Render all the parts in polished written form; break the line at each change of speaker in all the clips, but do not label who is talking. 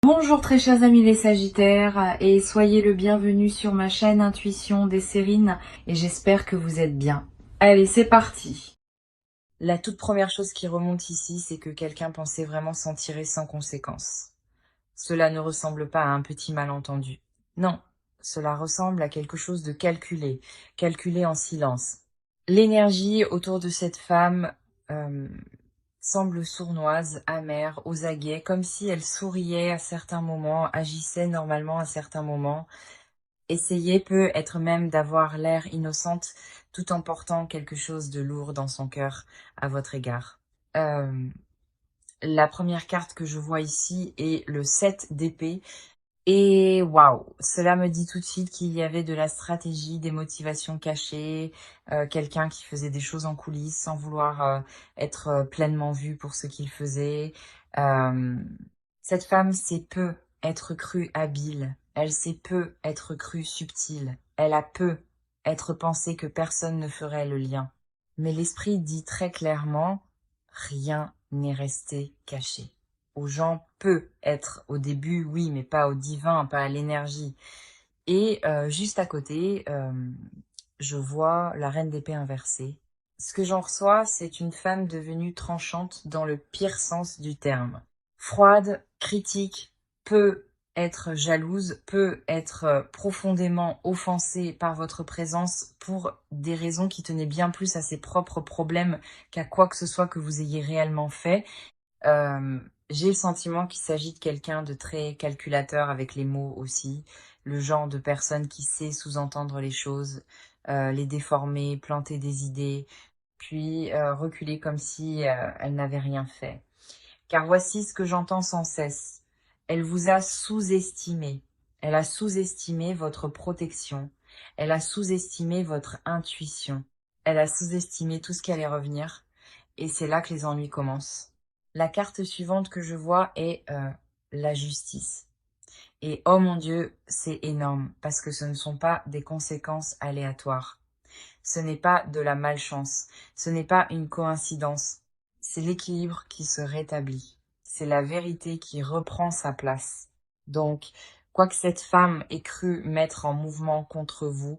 Bonjour très chers amis les Sagittaires et soyez le bienvenu sur ma chaîne Intuition des Sérines et j'espère que vous êtes bien. Allez, c'est parti. La toute première chose qui remonte ici, c'est que quelqu'un pensait vraiment s'en tirer sans conséquence. Cela ne ressemble pas à un petit malentendu. Non, cela ressemble à quelque chose de calculé, calculé en silence. L'énergie autour de cette femme semble sournoise, amère, aux aguets, comme si elle souriait à certains moments, agissait normalement à certains moments, essayait peut être même d'avoir l'air innocente tout en portant quelque chose de lourd dans son cœur à votre égard. La première carte que je vois ici est le 7 d'épée. Et waouh, cela me dit tout de suite qu'il y avait de la stratégie, des motivations cachées, quelqu'un qui faisait des choses en coulisses sans vouloir être pleinement vu pour ce qu'il faisait. Euh, cette femme sait peu être crue habile, elle sait peu être crue subtile, elle a peu être pensé que personne ne ferait le lien. Mais l'esprit dit très clairement, rien n'est resté caché. Aux gens peut être au début, oui, mais pas au divin, pas à l'énergie. Et juste à côté, je vois la reine d'épée inversée. Ce que j'en reçois, c'est une femme devenue tranchante dans le pire sens du terme. Froide, critique, peut être jalouse, peut être profondément offensée par votre présence pour des raisons qui tenaient bien plus à ses propres problèmes qu'à quoi que ce soit que vous ayez réellement fait. J'ai le sentiment qu'il s'agit de quelqu'un de très calculateur avec les mots aussi, le genre de personne qui sait sous-entendre les choses, les déformer, planter des idées, puis reculer comme si elle n'avait rien fait. Car voici ce que j'entends sans cesse. Elle vous a sous-estimé. Elle a sous-estimé votre protection. Elle a sous-estimé votre intuition. Elle a sous-estimé tout ce qui allait revenir. Et c'est là que les ennuis commencent. La carte suivante que je vois est la justice. Et oh mon Dieu, c'est énorme parce que ce ne sont pas des conséquences aléatoires. Ce n'est pas de la malchance. Ce n'est pas une coïncidence. C'est l'équilibre qui se rétablit. C'est la vérité qui reprend sa place. Donc, quoi que cette femme ait cru mettre en mouvement contre vous,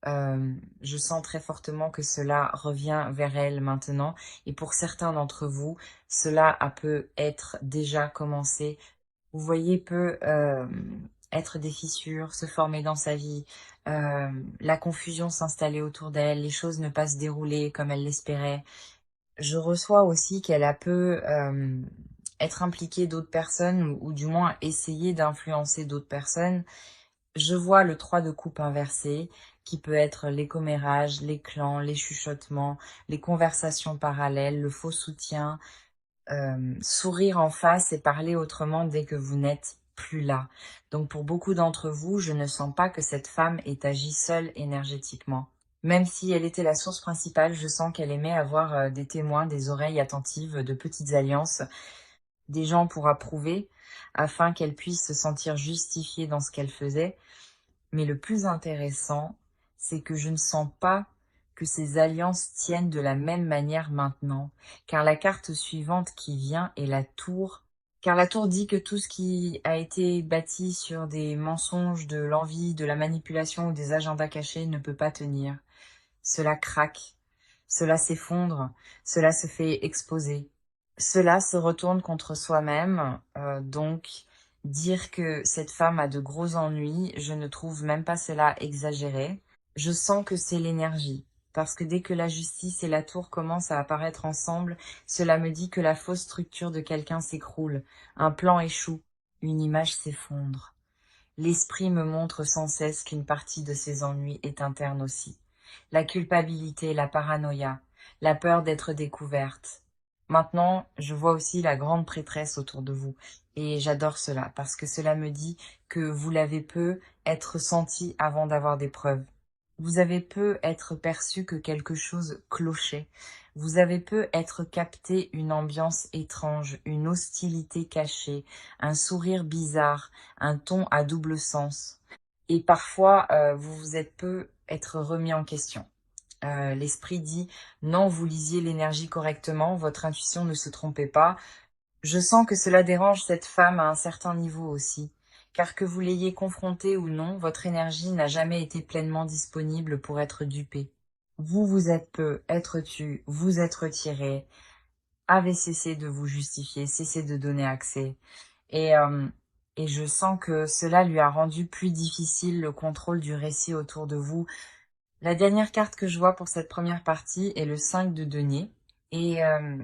je sens très fortement que cela revient vers elle maintenant. Et pour certains d'entre vous, cela a peut être déjà commencé. Vous voyez peut être des fissures se former dans sa vie, la confusion s'installer autour d'elle, les choses ne pas se dérouler comme elle l'espérait. Je reçois aussi qu'elle a peu être impliquée d'autres personnes ou du moins essayer d'influencer d'autres personnes. Je vois le 3 de coupe inversé qui peut être les commérages, les clans, les chuchotements, les conversations parallèles, le faux soutien, sourire en face et parler autrement dès que vous n'êtes plus là. Donc pour beaucoup d'entre vous, je ne sens pas que cette femme ait agi seule énergétiquement. Même si elle était la source principale, je sens qu'elle aimait avoir des témoins, des oreilles attentives, de petites alliances, des gens pour approuver, afin qu'elle puisse se sentir justifiée dans ce qu'elle faisait. Mais le plus intéressant, c'est que je ne sens pas que ces alliances tiennent de la même manière maintenant, car la carte suivante qui vient est la tour. Car la tour dit que tout ce qui a été bâti sur des mensonges, de l'envie, de la manipulation ou des agendas cachés ne peut pas tenir. Cela craque, cela s'effondre, cela se fait exposer. Cela se retourne contre soi-même, donc dire que cette femme a de gros ennuis, je ne trouve même pas cela exagéré. Je sens que c'est l'énergie, parce que dès que la justice et la tour commencent à apparaître ensemble, cela me dit que la fausse structure de quelqu'un s'écroule, un plan échoue, une image s'effondre. L'esprit me montre sans cesse qu'une partie de ses ennuis est interne aussi. La culpabilité, la paranoïa, la peur d'être découverte. Maintenant, je vois aussi la grande prêtresse autour de vous. Et j'adore cela, parce que cela me dit que vous l'avez peu être senti avant d'avoir des preuves. Vous avez peu être perçu que quelque chose clochait. Vous avez peu être capté une ambiance étrange, une hostilité cachée, un sourire bizarre, un ton à double sens. Et parfois, vous vous êtes peu être remis en question. L'esprit dit, non, vous lisiez l'énergie correctement, votre intuition ne se trompait pas, Je sens que cela dérange cette femme à un certain niveau aussi, car que vous l'ayez confrontée ou non, votre énergie n'a jamais été pleinement disponible pour être dupée. Vous vous êtes peu, être tu, vous êtes retiré, avez cessé de vous justifier, cessé de donner accès. Et, euh, et je sens que cela lui a rendu plus difficile le contrôle du récit autour de vous. La dernière carte que je vois pour cette première partie est le 5 de denier. Et, euh,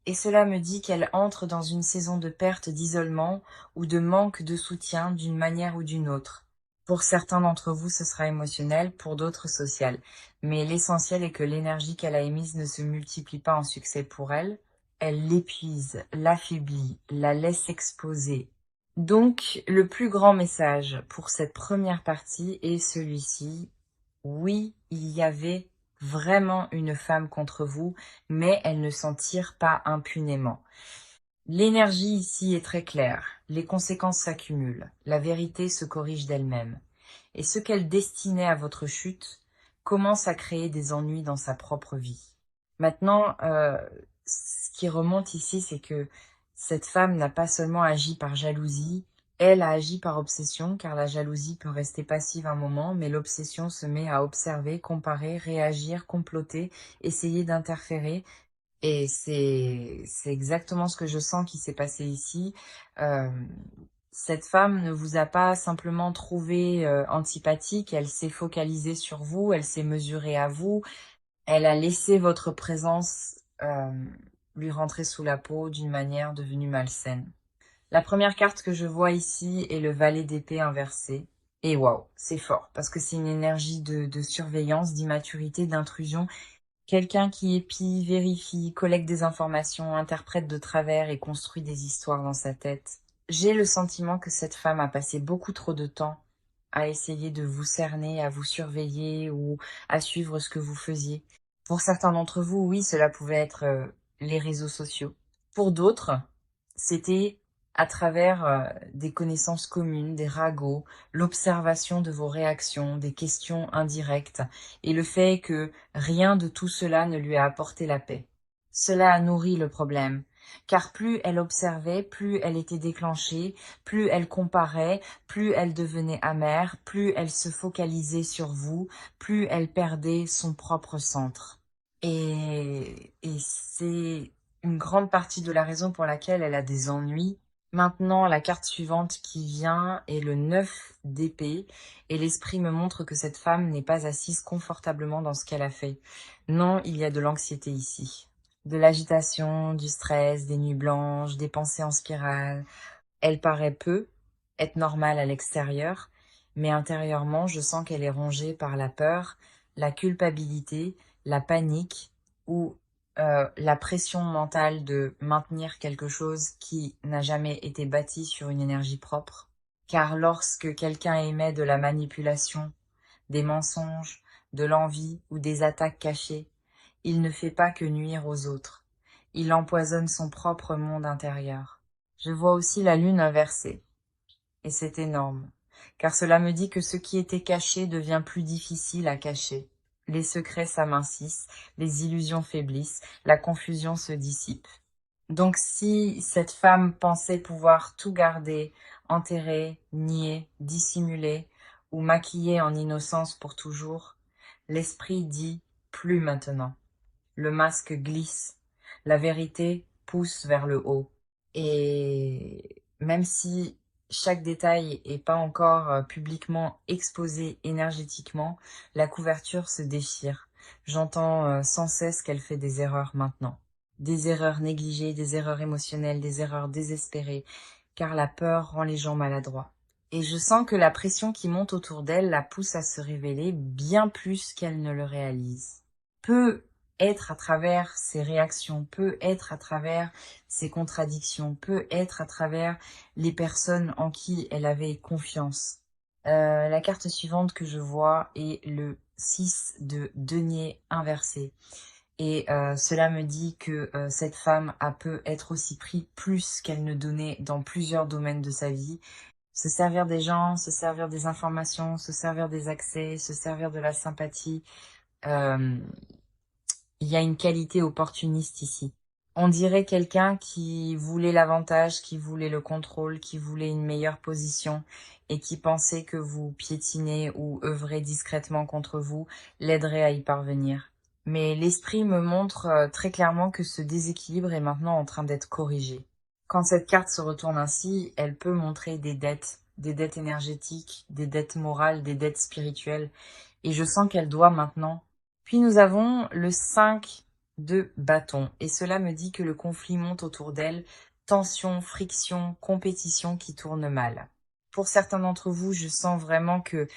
et cela me dit qu'elle entre dans une saison de perte, d'isolement ou de manque de soutien d'une manière ou d'une autre. Pour certains d'entre vous, ce sera émotionnel, pour d'autres social. Mais l'essentiel est que l'énergie qu'elle a émise ne se multiplie pas en succès pour elle. Elle l'épuise, l'affaiblit, la laisse exposer. Donc, le plus grand message pour cette première partie est celui-ci. Oui, il y avait vraiment une femme contre vous, mais elle ne s'en tire pas impunément. L'énergie ici est très claire. Les conséquences s'accumulent. La vérité se corrige d'elle-même. Et ce qu'elle destinait à votre chute commence à créer des ennuis dans sa propre vie. Maintenant, ce qui remonte ici, c'est que cette femme n'a pas seulement agi par jalousie, elle a agi par obsession, car la jalousie peut rester passive un moment, mais l'obsession se met à observer, comparer, réagir, comploter, essayer d'interférer. Et c'est exactement ce que je sens qui s'est passé ici. Euh, Cette femme ne vous a pas simplement trouvé antipathique, elle s'est focalisée sur vous, elle s'est mesurée à vous, elle a laissé votre présence lui rentrer sous la peau d'une manière devenue malsaine. La première carte que je vois ici est le valet d'épée inversé. Et waouh, c'est fort, parce que c'est une énergie de surveillance, d'immaturité, d'intrusion. Quelqu'un qui épie, vérifie, collecte des informations, interprète de travers et construit des histoires dans sa tête. J'ai le sentiment que cette femme a passé beaucoup trop de temps à essayer de vous cerner, à vous surveiller ou à suivre ce que vous faisiez. Pour certains d'entre vous, oui, cela pouvait être les réseaux sociaux. Pour d'autres, c'était à travers des connaissances communes, des ragots, l'observation de vos réactions, des questions indirectes, et le fait que rien de tout cela ne lui a apporté la paix. Cela a nourri le problème, car plus elle observait, plus elle était déclenchée, plus elle comparait, plus elle devenait amère, plus elle se focalisait sur vous, plus elle perdait son propre centre. Et c'est une grande partie de la raison pour laquelle elle a des ennuis. Maintenant, la carte suivante qui vient est le 9 d'épée, et l'esprit me montre que cette femme n'est pas assise confortablement dans ce qu'elle a fait. Non, il y a de l'anxiété ici. De l'agitation, du stress, des nuits blanches, des pensées en spirale. Elle paraît peu être normale à l'extérieur, mais intérieurement, je sens qu'elle est rongée par la peur, la culpabilité, la panique ou la pression mentale de maintenir quelque chose qui n'a jamais été bâti sur une énergie propre. Car lorsque quelqu'un émet de la manipulation, des mensonges, de l'envie ou des attaques cachées, il ne fait pas que nuire aux autres. Il empoisonne son propre monde intérieur. Je vois aussi la lune inversée. Et c'est énorme, car cela me dit que ce qui était caché devient plus difficile à cacher. Les secrets s'amincissent, les illusions faiblissent, la confusion se dissipe. Donc si cette femme pensait pouvoir tout garder, enterrer, nier, dissimuler ou maquiller en innocence pour toujours, l'esprit dit plus maintenant. Le masque glisse, la vérité pousse vers le haut. Et même si chaque détail n'est pas encore publiquement exposé énergétiquement, la couverture se déchire. J'entends sans cesse qu'elle fait des erreurs maintenant. Des erreurs négligées, des erreurs émotionnelles, des erreurs désespérées, car la peur rend les gens maladroits. Et je sens que la pression qui monte autour d'elle la pousse à se révéler bien plus qu'elle ne le réalise. Peut être à travers ses réactions, peut être à travers ses contradictions, peut être à travers les personnes en qui elle avait confiance. La carte suivante que je vois est le 6 de denier inversé. Et cela me dit que cette femme a peut être aussi pris plus qu'elle ne donnait dans plusieurs domaines de sa vie. Se servir des gens, se servir des informations, se servir des accès, se servir de la sympathie. Euh, il y a une qualité opportuniste ici. On dirait quelqu'un qui voulait l'avantage, qui voulait le contrôle, qui voulait une meilleure position et qui pensait que vous piétiner ou œuvrer discrètement contre vous l'aiderait à y parvenir. Mais l'esprit me montre très clairement que ce déséquilibre est maintenant en train d'être corrigé. Quand cette carte se retourne ainsi, elle peut montrer des dettes énergétiques, des dettes morales, des dettes spirituelles. Et je sens qu'elle doit maintenant. Puis nous avons le 5 de bâton. Et cela me dit que le conflit monte autour d'elle. Tension, friction, compétition qui tourne mal. Pour certains d'entre vous, je sens vraiment que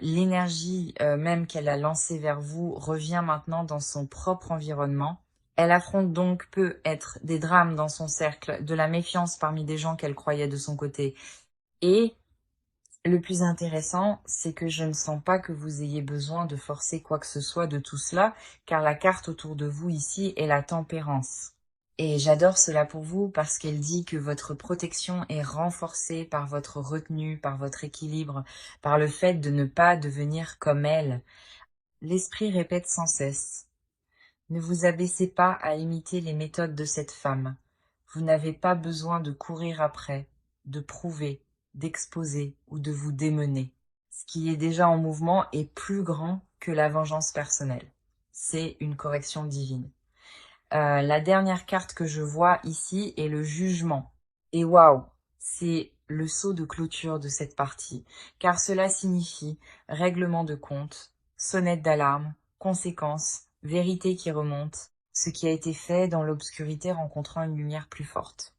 l'énergie même qu'elle a lancée vers vous revient maintenant dans son propre environnement. Elle affronte donc peut-être des drames dans son cercle, de la méfiance parmi des gens qu'elle croyait de son côté. Et le plus intéressant, c'est que je ne sens pas que vous ayez besoin de forcer quoi que ce soit de tout cela, car la carte autour de vous ici est la tempérance. Et j'adore cela pour vous parce qu'elle dit que votre protection est renforcée par votre retenue, par votre équilibre, par le fait de ne pas devenir comme elle. L'esprit répète sans cesse. Ne vous abaissez pas à imiter les méthodes de cette femme. Vous n'avez pas besoin de courir après, de prouver, d'exposer ou de vous démener. Ce qui est déjà en mouvement est plus grand que la vengeance personnelle. C'est une correction divine. La dernière carte que je vois ici est le jugement. Et waouh, c'est le sceau de clôture de cette partie, car cela signifie règlement de compte, sonnette d'alarme, conséquences, vérité qui remonte, ce qui a été fait dans l'obscurité rencontrant une lumière plus forte.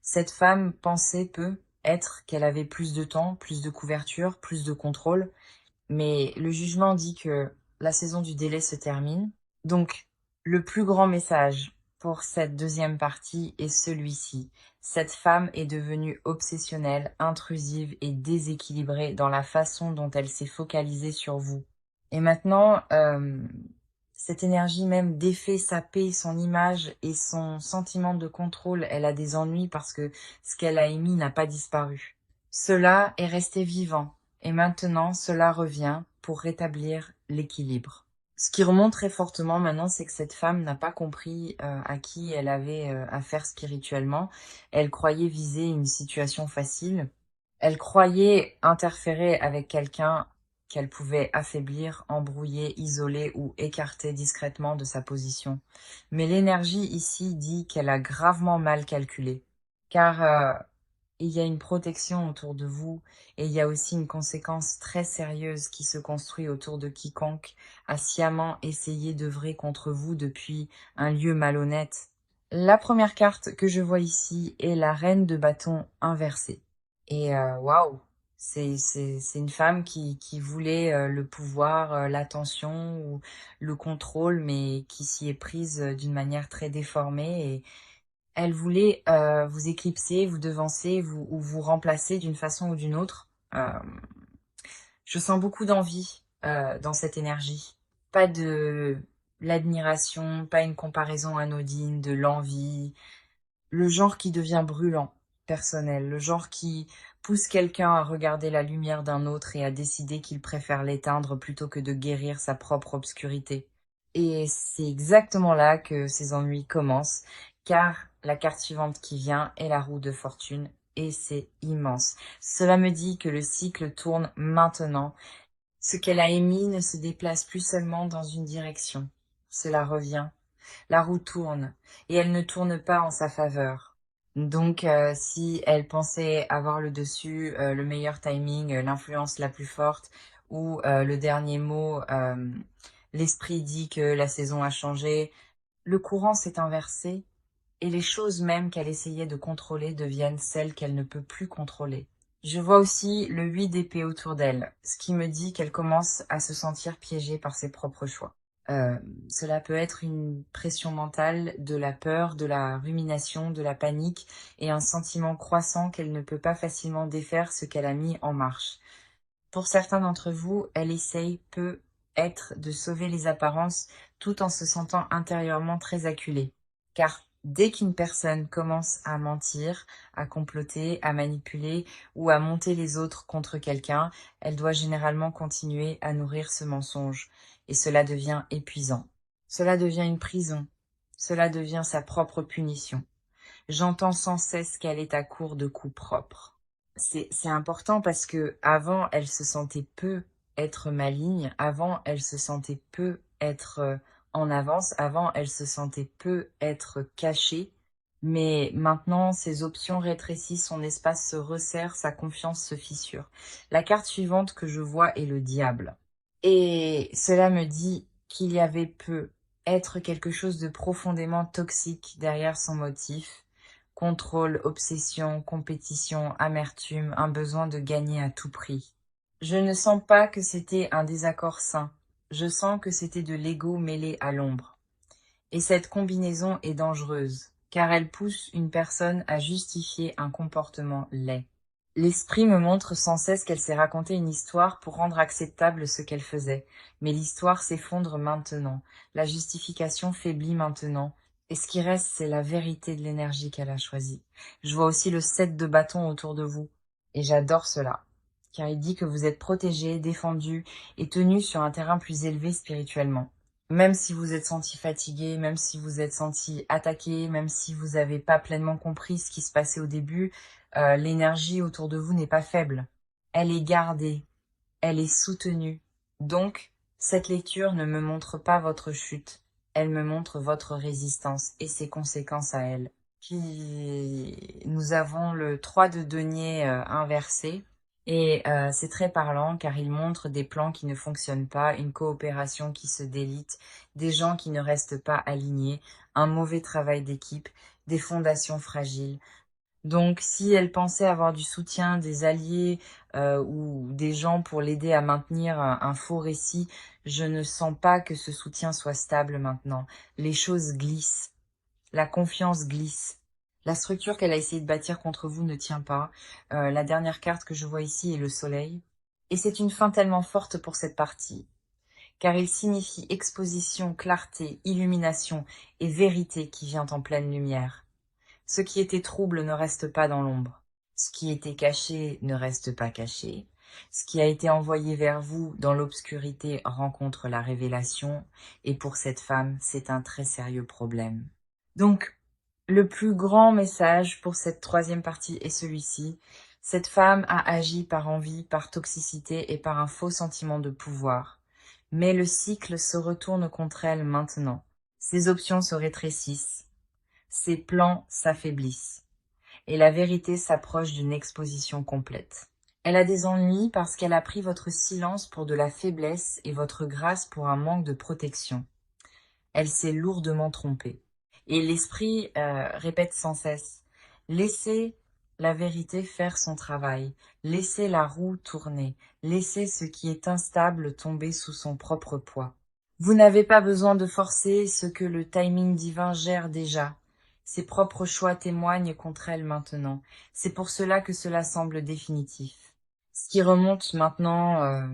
Cette femme pensait être qu'elle avait plus de temps, plus de couverture, plus de contrôle, mais le jugement dit que la saison du délai se termine. Donc, le plus grand message pour cette deuxième partie est celui-ci. Cette femme est devenue obsessionnelle, intrusive et déséquilibrée dans la façon dont elle s'est focalisée sur vous. Et maintenant, cette énergie même défait sa paix, son image et son sentiment de contrôle. Elle a des ennuis parce que ce qu'elle a émis n'a pas disparu. Cela est resté vivant. Et maintenant, cela revient pour rétablir l'équilibre. Ce qui remonte très fortement maintenant, c'est que cette femme n'a pas compris à qui elle avait affaire spirituellement. Elle croyait viser une situation facile. Elle croyait interférer avec quelqu'un qu'elle pouvait affaiblir, embrouiller, isoler ou écarter discrètement de sa position. Mais l'énergie ici dit qu'elle a gravement mal calculé. Car il y a une protection autour de vous et il y a aussi une conséquence très sérieuse qui se construit autour de quiconque a sciemment essayé d'œuvrer contre vous depuis un lieu malhonnête. La première carte que je vois ici est la reine de bâton inversée. Et waouh, c'est une femme qui voulait le pouvoir, l'attention ou le contrôle, mais qui s'y est prise d'une manière très déformée et elle voulait vous éclipser, vous devancer ou vous remplacer d'une façon ou d'une autre. Je sens beaucoup d'envie dans cette énergie. Pas de l'admiration, pas une comparaison anodine, de l'envie. Le genre qui devient brûlant, personnel. Le genre qui pousse quelqu'un à regarder la lumière d'un autre et à décider qu'il préfère l'éteindre plutôt que de guérir sa propre obscurité. Et c'est exactement là que ces ennuis commencent, car la carte suivante qui vient est la roue de fortune, et c'est immense. Cela me dit que le cycle tourne maintenant. Ce qu'elle a émis ne se déplace plus seulement dans une direction. Cela revient. La roue tourne, et elle ne tourne pas en sa faveur. Donc, si elle pensait avoir le dessus, le meilleur timing, l'influence la plus forte, ou le dernier mot, l'esprit dit que la saison a changé, le courant s'est inversé, et les choses même qu'elle essayait de contrôler deviennent celles qu'elle ne peut plus contrôler. Je vois aussi le 8 d'épée autour d'elle, ce qui me dit qu'elle commence à se sentir piégée par ses propres choix. Cela peut être une pression mentale, de la peur, de la rumination, de la panique et un sentiment croissant qu'elle ne peut pas facilement défaire ce qu'elle a mis en marche. Pour certains d'entre vous, elle essaye peut-être de sauver les apparences tout en se sentant intérieurement très acculée. Car dès qu'une personne commence à mentir, à comploter, à manipuler ou à monter les autres contre quelqu'un, elle doit généralement continuer à nourrir ce mensonge. Et cela devient épuisant. Cela devient une prison. cela devient sa propre punition. J'entends sans cesse qu'elle est à court de coups propres. C'est important parce que avant, elle se sentait peu être maligne, avant, elle se sentait peu être en avance, avant, elle se sentait peu être cachée, mais maintenant, ses options rétrécissent, son espace se resserre, sa confiance se fissure. La carte suivante que je vois est le diable. Et cela me dit qu'il y avait peut être quelque chose de profondément toxique derrière son motif. Contrôle, obsession, compétition, amertume, un besoin de gagner à tout prix. Je ne sens pas que c'était un désaccord sain. Je sens que c'était de l'ego mêlé à l'ombre. Et cette combinaison est dangereuse, car elle pousse une personne à justifier un comportement laid. L'esprit me montre sans cesse qu'elle s'est raconté une histoire pour rendre acceptable ce qu'elle faisait. Mais l'histoire s'effondre maintenant. La justification faiblit maintenant. Et ce qui reste, c'est la vérité de l'énergie qu'elle a choisie. Je vois aussi le 7 de bâton autour de vous. Et j'adore cela. Car il dit que vous êtes protégé, défendu et tenu sur un terrain plus élevé spirituellement. Même si vous êtes senti fatigué, même si vous êtes senti attaqué, même si vous n'avez pas pleinement compris ce qui se passait au début, l'énergie autour de vous n'est pas faible. Elle est gardée, elle est soutenue. Donc, cette lecture ne me montre pas votre chute, elle me montre votre résistance et ses conséquences à elle. Puis, nous avons le 3 de denier inversé. Et c'est très parlant car il montre des plans qui ne fonctionnent pas, une coopération qui se délite, des gens qui ne restent pas alignés, un mauvais travail d'équipe, des fondations fragiles. Donc si elle pensait avoir du soutien des alliés ou des gens pour l'aider à maintenir un faux récit, je ne sens pas que ce soutien soit stable maintenant. Les choses glissent, la confiance glisse. La structure qu'elle a essayé de bâtir contre vous ne tient pas. La dernière carte que je vois ici est le soleil. Et c'est une fin tellement forte pour cette partie, car il signifie exposition, clarté, illumination et vérité qui vient en pleine lumière. Ce qui était trouble ne reste pas dans l'ombre. Ce qui était caché ne reste pas caché. Ce qui a été envoyé vers vous dans l'obscurité rencontre la révélation, et pour cette femme, c'est un très sérieux problème. Donc, le plus grand message pour cette troisième partie est celui-ci. Cette femme a agi par envie, par toxicité et par un faux sentiment de pouvoir. Mais le cycle se retourne contre elle maintenant. Ses options se rétrécissent. Ses plans s'affaiblissent. Et la vérité s'approche d'une exposition complète. Elle a des ennuis parce qu'elle a pris votre silence pour de la faiblesse et votre grâce pour un manque de protection. Elle s'est lourdement trompée. Et l'esprit répète sans cesse, laissez la vérité faire son travail, laissez la roue tourner, laissez ce qui est instable tomber sous son propre poids. Vous n'avez pas besoin de forcer ce que le timing divin gère déjà. Ses propres choix témoignent contre elle maintenant. C'est pour cela que cela semble définitif. Ce qui remonte maintenant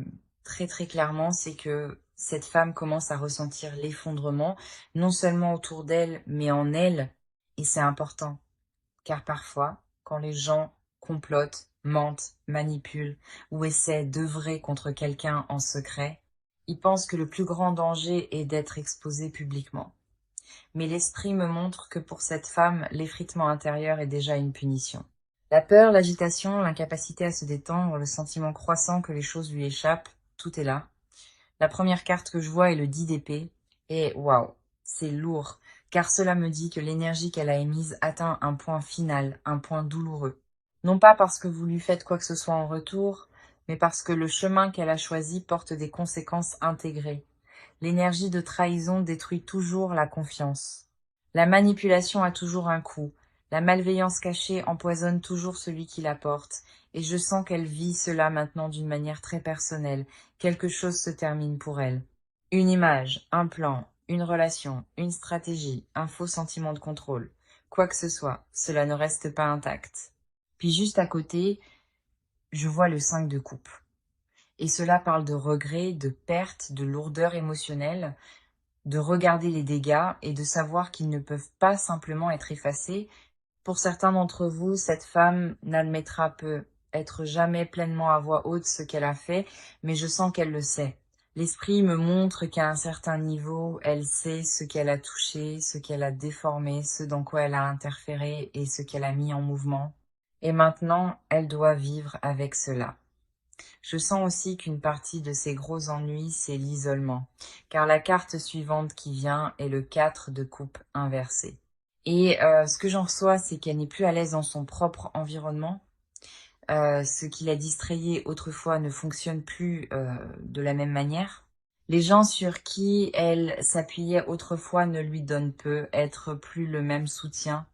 très très clairement, c'est que cette femme commence à ressentir l'effondrement, non seulement autour d'elle, mais en elle. Et c'est important, car parfois, quand les gens complotent, mentent, manipulent ou essaient d'œuvrer contre quelqu'un en secret, ils pensent que le plus grand danger est d'être exposé publiquement. Mais l'esprit me montre que pour cette femme, l'effritement intérieur est déjà une punition. La peur, l'agitation, l'incapacité à se détendre, le sentiment croissant que les choses lui échappent, tout est là. La première carte que je vois est le 10 d'épée. Et waouh, c'est lourd, car cela me dit que l'énergie qu'elle a émise atteint un point final, un point douloureux. Non pas parce que vous lui faites quoi que ce soit en retour, mais parce que le chemin qu'elle a choisi porte des conséquences intégrées. L'énergie de trahison détruit toujours la confiance. La manipulation a toujours un coût. La malveillance cachée empoisonne toujours celui qui la porte. Et je sens qu'elle vit cela maintenant d'une manière très personnelle. Quelque chose se termine pour elle. Une image, un plan, une relation, une stratégie, un faux sentiment de contrôle. Quoi que ce soit, cela ne reste pas intact. Puis juste à côté, je vois le 5 de coupe. Et cela parle de regret, de perte, de lourdeur émotionnelle, de regarder les dégâts et de savoir qu'ils ne peuvent pas simplement être effacés. Pour certains d'entre vous, cette femme n'admettra peut être jamais pleinement à voix haute ce qu'elle a fait, mais je sens qu'elle le sait. L'esprit me montre qu'à un certain niveau, elle sait ce qu'elle a touché, ce qu'elle a déformé, ce dans quoi elle a interféré et ce qu'elle a mis en mouvement. Et maintenant, elle doit vivre avec cela. Je sens aussi qu'une partie de ses gros ennuis, c'est l'isolement, car la carte suivante qui vient est le 4 de coupe inversé. Et ce que j'en reçois, c'est qu'elle n'est plus à l'aise dans son propre environnement. Ce qui la distrayait autrefois ne fonctionne plus de la même manière. Les gens sur qui elle s'appuyait autrefois ne lui donnent peu, être plus le même soutien.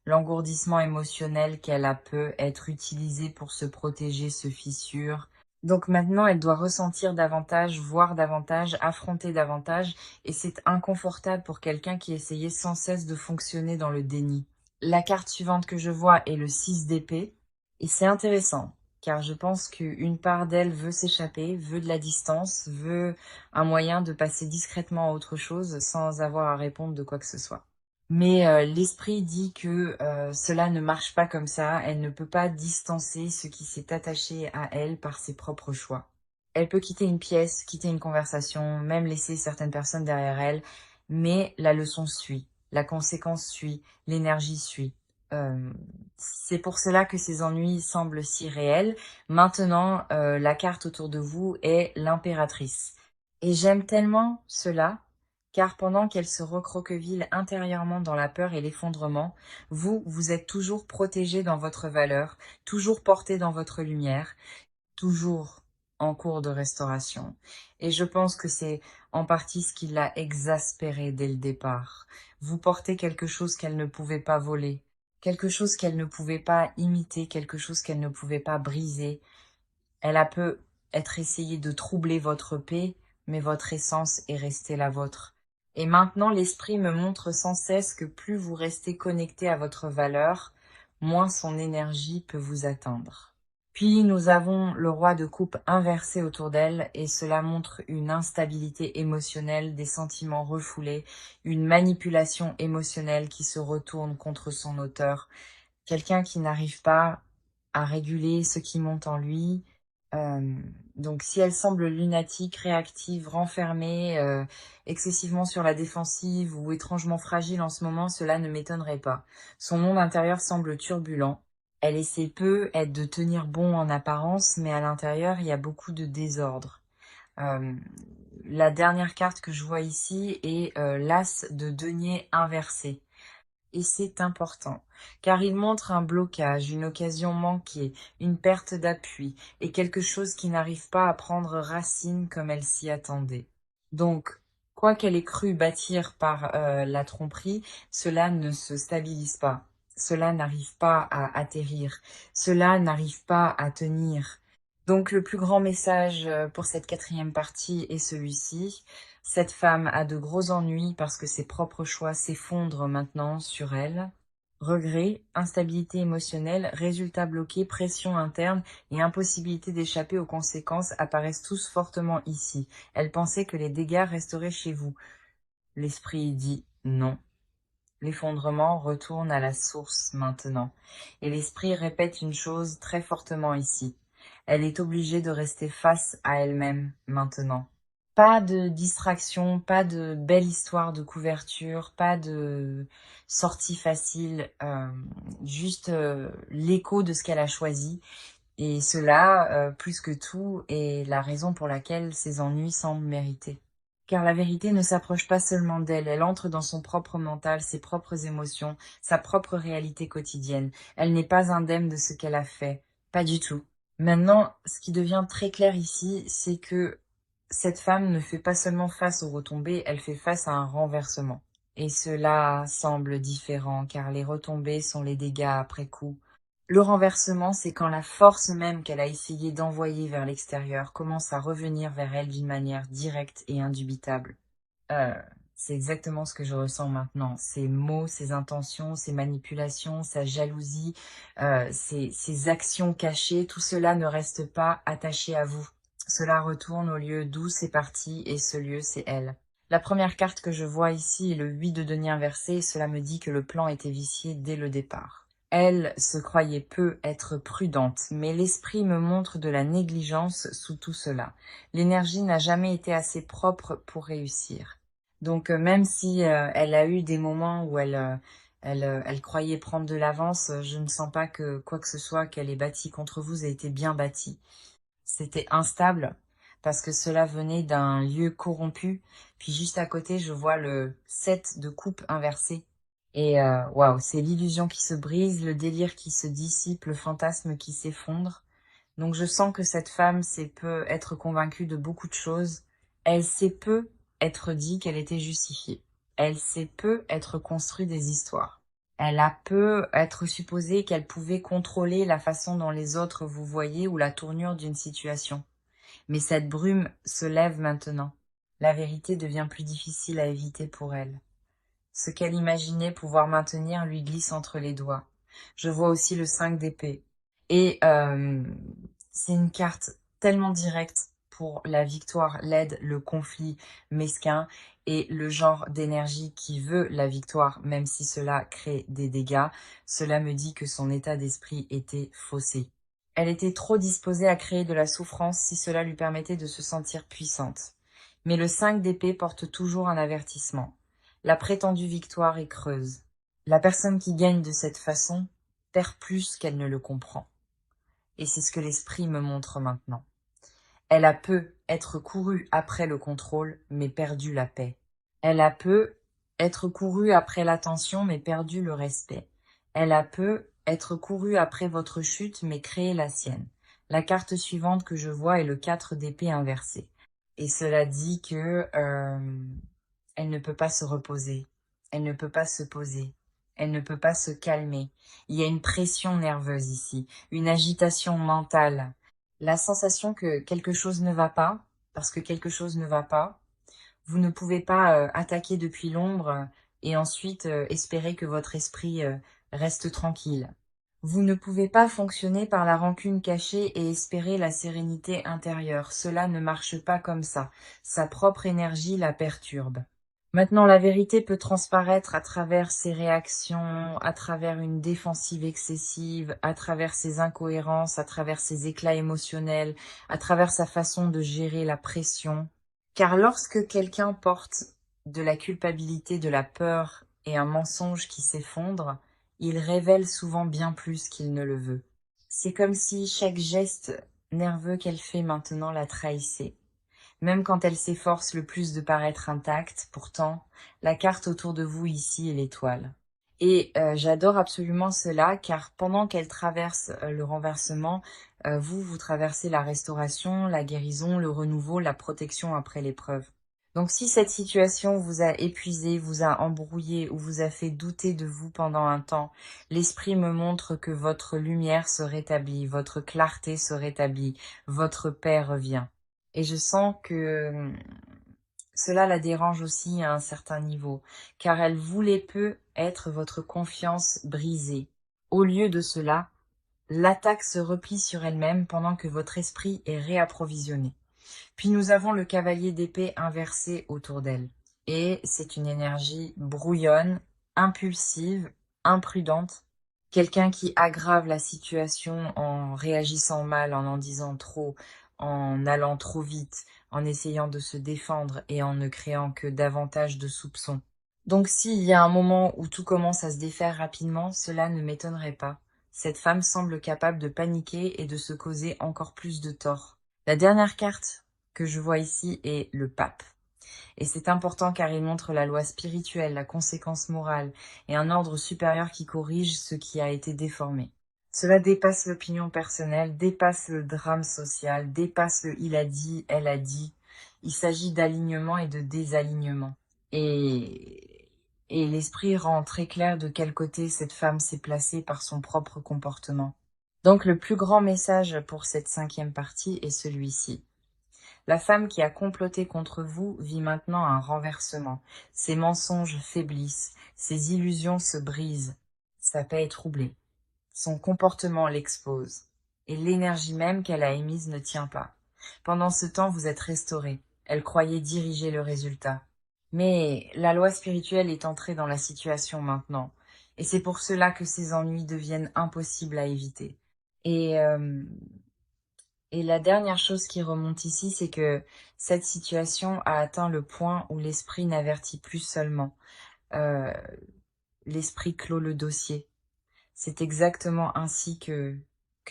L'engourdissement émotionnel qu'elle a peut être utilisé pour se protéger se fissure. Donc maintenant, elle doit ressentir davantage, voir davantage, affronter davantage, et c'est inconfortable pour quelqu'un qui essayait sans cesse de fonctionner dans le déni. La carte suivante que je vois est le 6 d'épée, et c'est intéressant, car je pense qu'une part d'elle veut s'échapper, veut de la distance, veut un moyen de passer discrètement à autre chose sans avoir à répondre de quoi que ce soit. Mais l'esprit dit que cela ne marche pas comme ça, elle ne peut pas distancer ce qui s'est attaché à elle par ses propres choix. Elle peut quitter une pièce, quitter une conversation, même laisser certaines personnes derrière elle, mais la leçon suit, la conséquence suit, l'énergie suit. C'est pour cela que ces ennuis semblent si réels. Maintenant, la carte autour de vous est l'impératrice. Et j'aime tellement cela, car pendant qu'elle se recroqueville intérieurement dans la peur et l'effondrement, vous êtes toujours protégé dans votre valeur, toujours porté dans votre lumière, toujours en cours de restauration. Et je pense que c'est en partie ce qui l'a exaspérée dès le départ. Vous portez quelque chose qu'elle ne pouvait pas voler, quelque chose qu'elle ne pouvait pas imiter, quelque chose qu'elle ne pouvait pas briser. Elle a peut être essayé de troubler votre paix, mais votre essence est restée la vôtre. Et maintenant, l'esprit me montre sans cesse que plus vous restez connecté à votre valeur, moins son énergie peut vous atteindre. Puis nous avons le roi de coupe inversé autour d'elle et cela montre une instabilité émotionnelle, des sentiments refoulés, une manipulation émotionnelle qui se retourne contre son auteur, quelqu'un qui n'arrive pas à réguler ce qui monte en lui. Euh, donc si elle semble lunatique, réactive, renfermée, excessivement sur la défensive ou étrangement fragile en ce moment, cela ne m'étonnerait pas. Son monde intérieur semble turbulent. Elle essaie peu être de tenir bon en apparence, mais à l'intérieur, il y a beaucoup de désordre. Euh, la dernière carte que je vois ici est l'as de denier inversé. Et c'est important, car il montre un blocage, une occasion manquée, une perte d'appui, et quelque chose qui n'arrive pas à prendre racine comme elle s'y attendait. Donc, quoi qu'elle ait cru bâtir par la tromperie, cela ne se stabilise pas, cela n'arrive pas à atterrir, cela n'arrive pas à tenir. Donc le plus grand message pour cette quatrième partie est celui-ci. Cette femme a de gros ennuis parce que ses propres choix s'effondrent maintenant sur elle. Regrets, instabilité émotionnelle, résultats bloqués, pression interne et impossibilité d'échapper aux conséquences apparaissent tous fortement ici. Elle pensait que les dégâts resteraient chez vous. L'esprit dit non. L'effondrement retourne à la source maintenant. Et l'esprit répète une chose très fortement ici. Elle est obligée de rester face à elle-même maintenant. Pas de distraction, pas de belle histoire de couverture, pas de sortie facile, juste l'écho de ce qu'elle a choisi. Et cela, plus que tout, est la raison pour laquelle ses ennuis semblent mérités. Car la vérité ne s'approche pas seulement d'elle, elle entre dans son propre mental, ses propres émotions, sa propre réalité quotidienne. Elle n'est pas indemne de ce qu'elle a fait. Pas du tout. Maintenant, ce qui devient très clair ici, c'est que cette femme ne fait pas seulement face aux retombées, elle fait face à un renversement. Et cela semble différent, car les retombées sont les dégâts après coup. Le renversement, c'est quand la force même qu'elle a essayé d'envoyer vers l'extérieur commence à revenir vers elle d'une manière directe et indubitable. Euh, c'est exactement ce que je ressens maintenant. Ces mots, ces intentions, ces manipulations, sa jalousie, ces actions cachées, tout cela ne reste pas attaché à vous. Cela retourne au lieu d'où c'est parti et ce lieu, c'est elle. La première carte que je vois ici est le 8 de denier inversé et cela me dit que le plan était vicié dès le départ. Elle se croyait peu être prudente, mais l'esprit me montre de la négligence sous tout cela. L'énergie n'a jamais été assez propre pour réussir. Donc même si elle a eu des moments où elle croyait prendre de l'avance, je ne sens pas que quoi que ce soit qu'elle ait bâti contre vous ait été bien bâti. C'était instable parce que cela venait d'un lieu corrompu. Puis juste à côté, je vois le 7 de coupe inversé. Et waouh, c'est l'illusion qui se brise, le délire qui se dissipe, le fantasme qui s'effondre. Donc je sens que cette femme sait peu être convaincue de beaucoup de choses. Elle sait peu être dit qu'elle était justifiée. Elle sait peu être construit des histoires. Elle a peu être supposé qu'elle pouvait contrôler la façon dont les autres vous voyaient ou la tournure d'une situation. Mais cette brume se lève maintenant. La vérité devient plus difficile à éviter pour elle. Ce qu'elle imaginait pouvoir maintenir lui glisse entre les doigts. Je vois aussi le 5 d'épée. Et c'est une carte tellement directe pour la victoire, l'aide, le conflit mesquin et le genre d'énergie qui veut la victoire, même si cela crée des dégâts. Cela me dit que son état d'esprit était faussé. Elle était trop disposée à créer de la souffrance si cela lui permettait de se sentir puissante. Mais le 5 d'épée porte toujours un avertissement. La prétendue victoire est creuse. La personne qui gagne de cette façon perd plus qu'elle ne le comprend. Et c'est ce que l'esprit me montre maintenant. Elle a peu être courue après le contrôle, mais perdu la paix. Elle a peu être courue après l'attention, mais perdu le respect. Elle a peu être courue après votre chute, mais créé la sienne. La carte suivante que je vois est le 4 d'épée inversé. Et cela dit que elle ne peut pas se reposer. Elle ne peut pas se poser. Elle ne peut pas se calmer. Il y a une pression nerveuse ici, une agitation mentale. La sensation que quelque chose ne va pas, parce que quelque chose ne va pas. Vous ne pouvez pas attaquer depuis l'ombre et ensuite espérer que votre esprit reste tranquille. Vous ne pouvez pas fonctionner par la rancune cachée et espérer la sérénité intérieure. Cela ne marche pas comme ça. Sa propre énergie la perturbe. Maintenant, la vérité peut transparaître à travers ses réactions, à travers une défensive excessive, à travers ses incohérences, à travers ses éclats émotionnels, à travers sa façon de gérer la pression. Car lorsque quelqu'un porte de la culpabilité, de la peur et un mensonge qui s'effondre, il révèle souvent bien plus qu'il ne le veut. C'est comme si chaque geste nerveux qu'elle fait maintenant la trahissait. Même quand elle s'efforce le plus de paraître intacte, pourtant, la carte autour de vous ici est l'étoile. Et j'adore absolument cela, car pendant qu'elle traverse le renversement, vous traversez la restauration, la guérison, le renouveau, la protection après l'épreuve. Donc si cette situation vous a épuisé, vous a embrouillé ou vous a fait douter de vous pendant un temps, l'esprit me montre que votre lumière se rétablit, votre clarté se rétablit, votre paix revient. Et je sens que cela la dérange aussi à un certain niveau, car elle voulait peu être votre confiance brisée. Au lieu de cela, l'attaque se replie sur elle-même pendant que votre esprit est réapprovisionné. Puis nous avons le cavalier d'épée inversé autour d'elle. Et c'est une énergie brouillonne, impulsive, imprudente. Quelqu'un qui aggrave la situation en réagissant mal, en disant trop, en allant trop vite, en essayant de se défendre et en ne créant que davantage de soupçons. Donc s'il y a un moment où tout commence à se défaire rapidement, cela ne m'étonnerait pas. Cette femme semble capable de paniquer et de se causer encore plus de tort. La dernière carte que je vois ici est le pape. Et c'est important car il montre la loi spirituelle, la conséquence morale et un ordre supérieur qui corrige ce qui a été déformé. Cela dépasse l'opinion personnelle, dépasse le drame social, dépasse le il a dit, elle a dit. Il s'agit d'alignement et de désalignement. Et l'esprit rend très clair de quel côté cette femme s'est placée par son propre comportement. Donc le plus grand message pour cette 5e partie est celui-ci. La femme qui a comploté contre vous vit maintenant un renversement. Ses mensonges faiblissent, ses illusions se brisent. Sa paix est troublée. Son comportement l'expose. Et l'énergie même qu'elle a émise ne tient pas. Pendant ce temps, vous êtes restauré. Elle croyait diriger le résultat. Mais la loi spirituelle est entrée dans la situation maintenant. Et c'est pour cela que ces ennuis deviennent impossibles à éviter. Et, euh, et la dernière chose qui remonte ici, c'est que cette situation a atteint le point où l'esprit n'avertit plus seulement. Euh, L'esprit clôt le dossier. C'est exactement ainsi que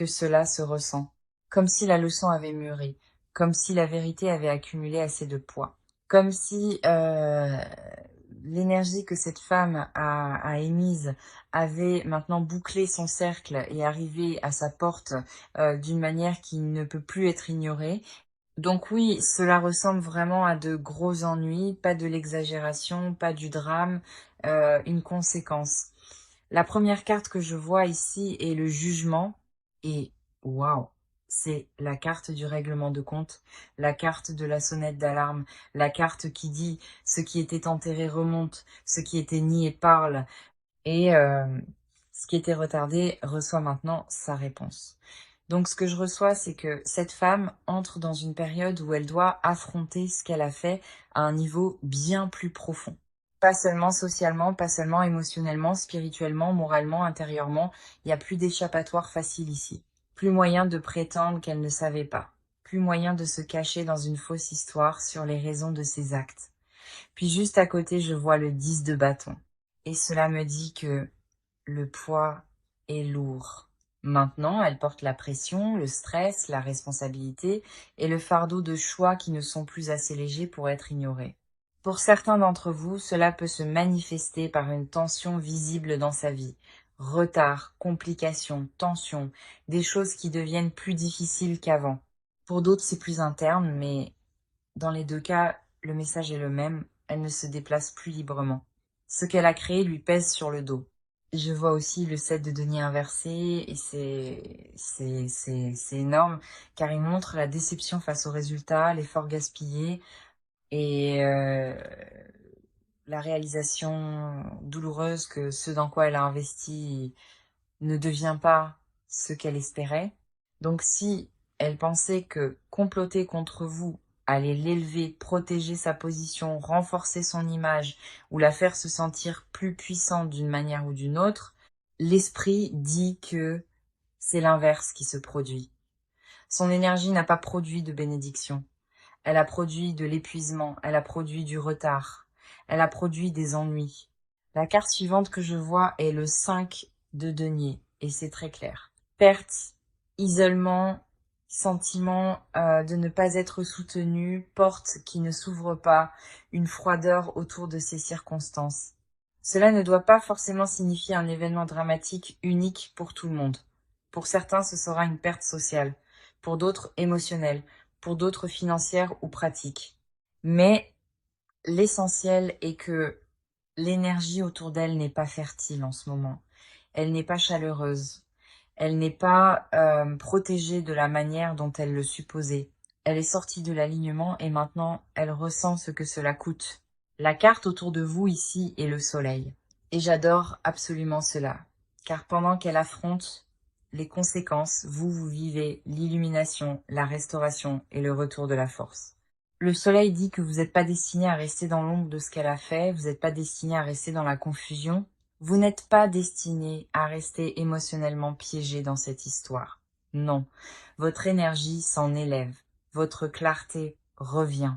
cela se ressent. Comme si la leçon avait mûri, comme si la vérité avait accumulé assez de poids. Comme si l'énergie que cette femme a émise avait maintenant bouclé son cercle et arrivé à sa porte d'une manière qui ne peut plus être ignorée. Donc oui, cela ressemble vraiment à de gros ennuis, pas de l'exagération, pas du drame, une conséquence. La première carte que je vois ici est le jugement et waouh, c'est la carte du règlement de compte, la carte de la sonnette d'alarme, la carte qui dit ce qui était enterré remonte, ce qui était nié parle et ce qui était retardé reçoit maintenant sa réponse. Donc ce que je reçois, c'est que cette femme entre dans une période où elle doit affronter ce qu'elle a fait à un niveau bien plus profond. Pas seulement socialement, pas seulement émotionnellement, spirituellement, moralement, intérieurement, il n'y a plus d'échappatoire facile ici. Plus moyen de prétendre qu'elle ne savait pas. Plus moyen de se cacher dans une fausse histoire sur les raisons de ses actes. Puis juste à côté, je vois le 10 de bâton. Et cela me dit que le poids est lourd. Maintenant, elle porte la pression, le stress, la responsabilité et le fardeau de choix qui ne sont plus assez légers pour être ignorés. Pour certains d'entre vous, cela peut se manifester par une tension visible dans sa vie. Retard, complications, tensions, des choses qui deviennent plus difficiles qu'avant. Pour d'autres, c'est plus interne, mais dans les deux cas, le message est le même, elle ne se déplace plus librement. Ce qu'elle a créé lui pèse sur le dos. Je vois aussi le 7 de denier inversé et c'est énorme car il montre la déception face au résultat, l'effort gaspillé et la réalisation douloureuse que ce dans quoi elle a investi ne devient pas ce qu'elle espérait. Donc si elle pensait que comploter contre vous allait l'élever, protéger sa position, renforcer son image ou la faire se sentir plus puissante d'une manière ou d'une autre, l'esprit dit que c'est l'inverse qui se produit. Son énergie n'a pas produit de bénédiction. Elle a produit de l'épuisement, elle a produit du retard, elle a produit des ennuis. La carte suivante que je vois est le 5 de denier, et c'est très clair. Perte, isolement, sentiment de ne pas être soutenu, porte qui ne s'ouvre pas, une froideur autour de ces circonstances. Cela ne doit pas forcément signifier un événement dramatique unique pour tout le monde. Pour certains, ce sera une perte sociale, pour d'autres émotionnelle, pour d'autres financières ou pratiques. Mais l'essentiel est que l'énergie autour d'elle n'est pas fertile en ce moment. Elle n'est pas chaleureuse. Elle n'est pas protégée de la manière dont elle le supposait. Elle est sortie de l'alignement et maintenant elle ressent ce que cela coûte. La carte autour de vous ici est le soleil. Et j'adore absolument cela. Car pendant qu'elle affronte les conséquences, vous vivez l'illumination, la restauration et le retour de la force. Le soleil dit que vous n'êtes pas destiné à rester dans l'ombre de ce qu'elle a fait, vous n'êtes pas destiné à rester dans la confusion, vous n'êtes pas destiné à rester émotionnellement piégé dans cette histoire. Non, votre énergie s'en élève, votre clarté revient.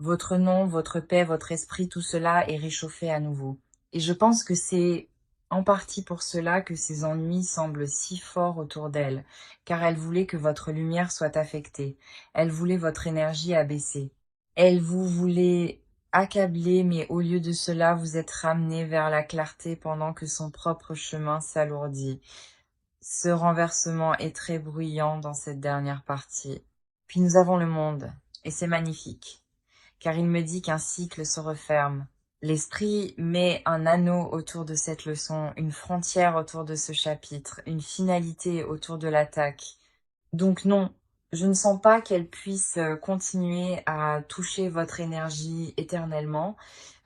Votre nom, votre paix, votre esprit, tout cela est réchauffé à nouveau. Et je pense que c'est en partie pour cela que ces ennuis semblent si forts autour d'elle, car elle voulait que votre lumière soit affectée, elle voulait votre énergie abaissée. Elle vous voulait accabler, mais au lieu de cela, vous êtes ramené vers la clarté pendant que son propre chemin s'alourdit. Ce renversement est très bruyant dans cette dernière partie. Puis nous avons le monde, et c'est magnifique, car il me dit qu'un cycle se referme. L'esprit met un anneau autour de cette leçon, une frontière autour de ce chapitre, une finalité autour de l'attaque. Donc non, je ne sens pas qu'elle puisse continuer à toucher votre énergie éternellement.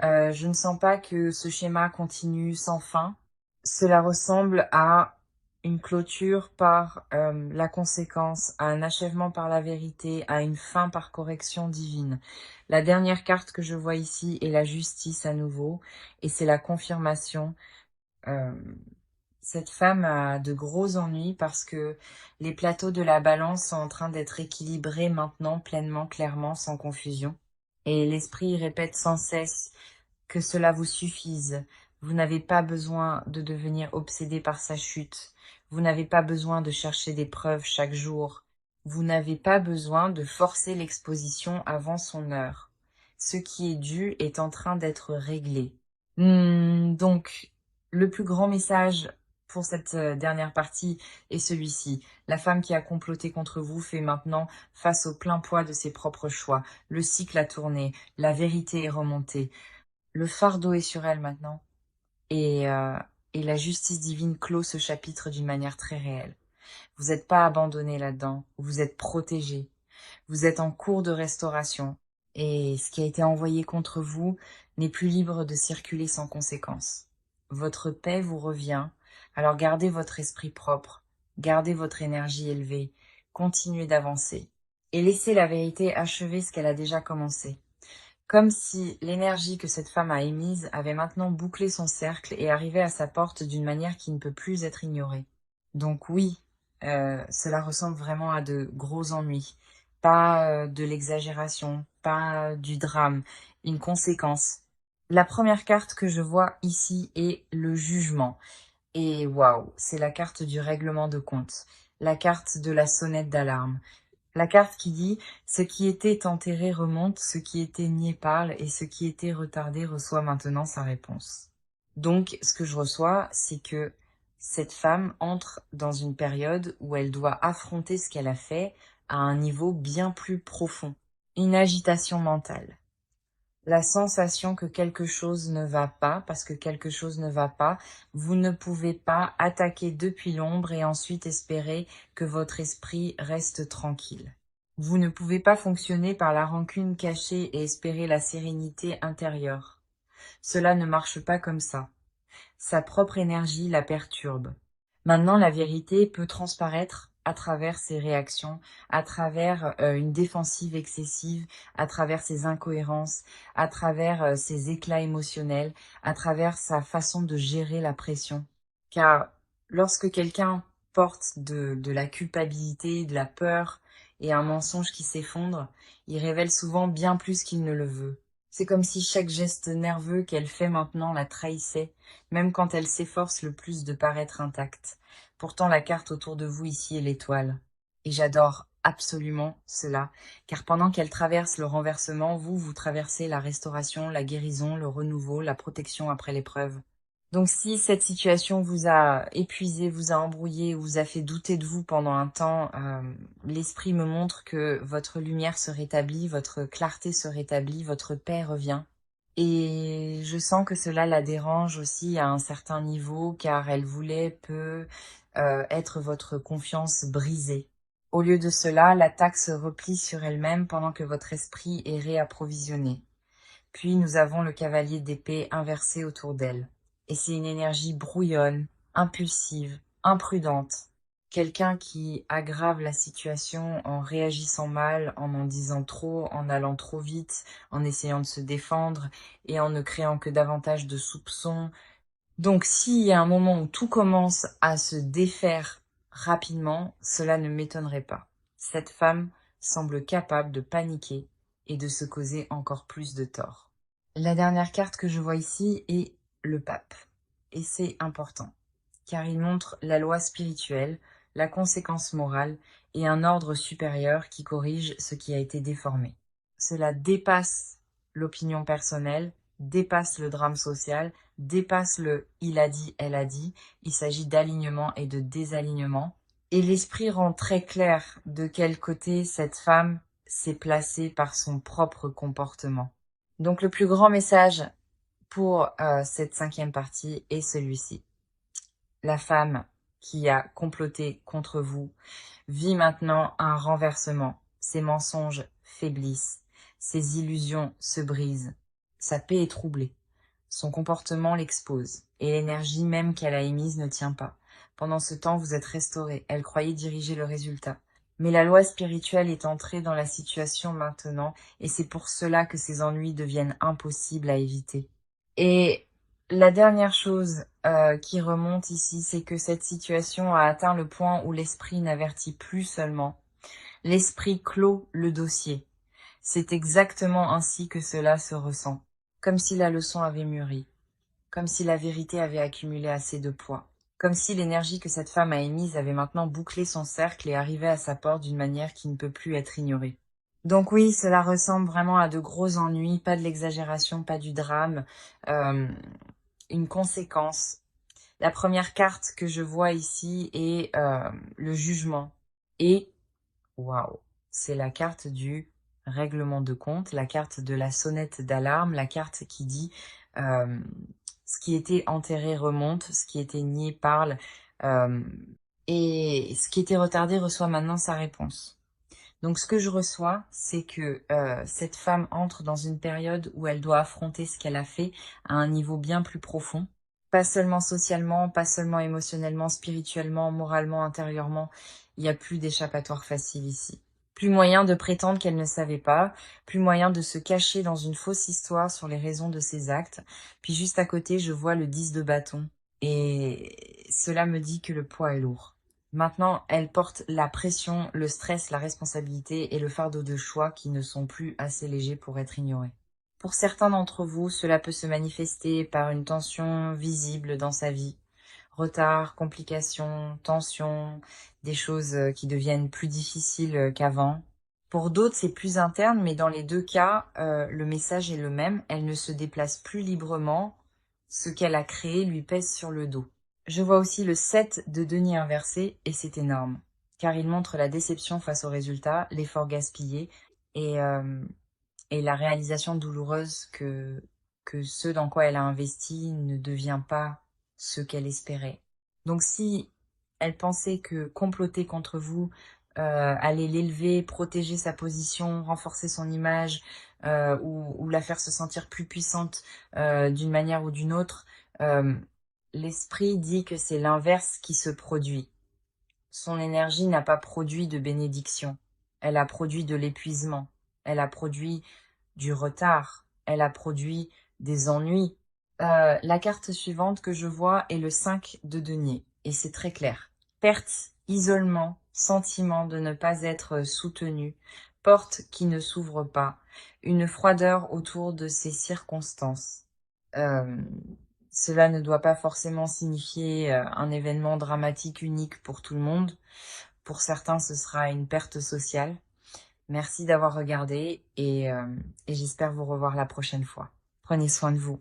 Je ne sens pas que ce schéma continue sans fin. Cela ressemble à une clôture par la conséquence, à un achèvement par la vérité, à une fin par correction divine. La dernière carte que je vois ici est la justice à nouveau, et c'est la confirmation Euh, Cette femme a de gros ennuis parce que les plateaux de la balance sont en train d'être équilibrés maintenant, pleinement, clairement, sans confusion. Et l'esprit répète sans cesse que cela vous suffise. Vous n'avez pas besoin de devenir obsédé par sa chute. Vous n'avez pas besoin de chercher des preuves chaque jour. Vous n'avez pas besoin de forcer l'exposition avant son heure. Ce qui est dû est en train d'être réglé. Donc, le plus grand message pour cette dernière partie est celui-ci. La femme qui a comploté contre vous fait maintenant face au plein poids de ses propres choix. Le cycle a tourné, la vérité est remontée. Le fardeau est sur elle maintenant. Et, euh, et la justice divine clôt ce chapitre d'une manière très réelle. Vous n'êtes pas abandonné là-dedans, vous êtes protégé. Vous êtes en cours de restauration. Et ce qui a été envoyé contre vous n'est plus libre de circuler sans conséquence. Votre paix vous revient, alors gardez votre esprit propre, gardez votre énergie élevée, continuez d'avancer. Et laissez la vérité achever ce qu'elle a déjà commencé. Comme si l'énergie que cette femme a émise avait maintenant bouclé son cercle et arrivait à sa porte d'une manière qui ne peut plus être ignorée. Donc oui, cela ressemble vraiment à de gros ennuis. Pas de l'exagération, pas du drame, une conséquence. La première carte que je vois ici est le jugement. Et waouh, c'est la carte du règlement de compte, la carte de la sonnette d'alarme. La carte qui dit « Ce qui était enterré remonte, ce qui était nié parle, et ce qui était retardé reçoit maintenant sa réponse. » Donc, ce que je reçois, c'est que cette femme entre dans une période où elle doit affronter ce qu'elle a fait à un niveau bien plus profond. Une agitation mentale. La sensation que quelque chose ne va pas, parce que quelque chose ne va pas, vous ne pouvez pas attaquer depuis l'ombre et ensuite espérer que votre esprit reste tranquille. Vous ne pouvez pas fonctionner par la rancune cachée et espérer la sérénité intérieure. Cela ne marche pas comme ça. Sa propre énergie la perturbe. Maintenant, la vérité peut transparaître à travers ses réactions, à travers une défensive excessive, à travers ses incohérences, à travers ses éclats émotionnels, à travers sa façon de gérer la pression. Car lorsque quelqu'un porte de la culpabilité, de la peur et un mensonge qui s'effondre, il révèle souvent bien plus qu'il ne le veut. C'est comme si chaque geste nerveux qu'elle fait maintenant la trahissait, même quand elle s'efforce le plus de paraître intacte. Pourtant, la carte autour de vous ici est l'étoile. Et j'adore absolument cela, car pendant qu'elle traverse le renversement, vous traversez la restauration, la guérison, le renouveau, la protection après l'épreuve. Donc si cette situation vous a épuisé, vous a embrouillé, vous a fait douter de vous pendant un temps, l'esprit me montre que votre lumière se rétablit, votre clarté se rétablit, votre paix revient. Et je sens que cela la dérange aussi à un certain niveau car elle voulait être votre confiance brisée. Au lieu de cela, l'attaque se replie sur elle-même pendant que votre esprit est réapprovisionné. Puis nous avons le cavalier d'épée inversé autour d'elle. Et c'est une énergie brouillonne, impulsive, imprudente. Quelqu'un qui aggrave la situation en réagissant mal, en disant trop, en allant trop vite, en essayant de se défendre et en ne créant que davantage de soupçons. Donc s'il y a un moment où tout commence à se défaire rapidement, cela ne m'étonnerait pas. Cette femme semble capable de paniquer et de se causer encore plus de tort. La dernière carte que je vois ici est le pape. Et c'est important, car il montre la loi spirituelle, la conséquence morale et un ordre supérieur qui corrige ce qui a été déformé. Cela dépasse l'opinion personnelle, dépasse le drame social, dépasse le « il a dit, elle a dit ». Il s'agit d'alignement et de désalignement. Et l'esprit rend très clair de quel côté cette femme s'est placée par son propre comportement. Donc le plus grand message pour cette 5e partie est celui-ci. La femme qui a comploté contre vous vit maintenant un renversement. Ses mensonges faiblissent, ses illusions se brisent, sa paix est troublée. Son comportement l'expose, et l'énergie même qu'elle a émise ne tient pas. Pendant ce temps, vous êtes restauré. Elle croyait diriger le résultat. Mais la loi spirituelle est entrée dans la situation maintenant, et c'est pour cela que ces ennuis deviennent impossibles à éviter. Et La dernière chose qui remonte ici, c'est que cette situation a atteint le point où l'esprit n'avertit plus seulement. L'esprit clôt le dossier. C'est exactement ainsi que cela se ressent. Comme si la leçon avait mûri. Comme si la vérité avait accumulé assez de poids. Comme si l'énergie que cette femme a émise avait maintenant bouclé son cercle et arrivé à sa porte d'une manière qui ne peut plus être ignorée. Donc oui, cela ressemble vraiment à de gros ennuis, pas de l'exagération, pas du drame, euh, une conséquence. La première carte que je vois ici est le jugement. Et, waouh, c'est la carte du règlement de compte, la carte de la sonnette d'alarme, la carte qui dit euh, ce qui était enterré remonte, ce qui était nié parle, euh, et ce qui était retardé reçoit maintenant sa réponse. Donc ce que je reçois, c'est que cette femme entre dans une période où elle doit affronter ce qu'elle a fait à un niveau bien plus profond. Pas seulement socialement, pas seulement émotionnellement, spirituellement, moralement, intérieurement. Il n'y a plus d'échappatoire facile ici. Plus moyen de prétendre qu'elle ne savait pas, plus moyen de se cacher dans une fausse histoire sur les raisons de ses actes. Puis juste à côté, je vois le 10 de bâton. Et cela me dit que le poids est lourd. Maintenant, elle porte la pression, le stress, la responsabilité et le fardeau de choix qui ne sont plus assez légers pour être ignorés. Pour certains d'entre vous, cela peut se manifester par une tension visible dans sa vie. Retard, complications, tensions, des choses qui deviennent plus difficiles qu'avant. Pour d'autres, c'est plus interne, mais dans les deux cas, le message est le même. Elle ne se déplace plus librement. Ce qu'elle a créé lui pèse sur le dos. Je vois aussi le 7 de denier inversé et c'est énorme, car il montre la déception face au résultat, l'effort gaspillé et, euh, et la réalisation douloureuse que ce dans quoi elle a investi ne devient pas ce qu'elle espérait. Donc si elle pensait que comploter contre vous allait l'élever, protéger sa position, renforcer son image ou la faire se sentir plus puissante d'une manière ou d'une autre, euh, l'esprit dit que c'est l'inverse qui se produit. Son énergie n'a pas produit de bénédiction, elle a produit de l'épuisement, elle a produit du retard, elle a produit des ennuis. La carte suivante que je vois est le 5 de denier, et c'est très clair. Perte, isolement, sentiment de ne pas être soutenu, porte qui ne s'ouvre pas, une froideur autour de ces circonstances. Euh, Cela ne doit pas forcément signifier un événement dramatique unique pour tout le monde. Pour certains, ce sera une perte sociale. Merci d'avoir regardé et j'espère vous revoir la prochaine fois. Prenez soin de vous.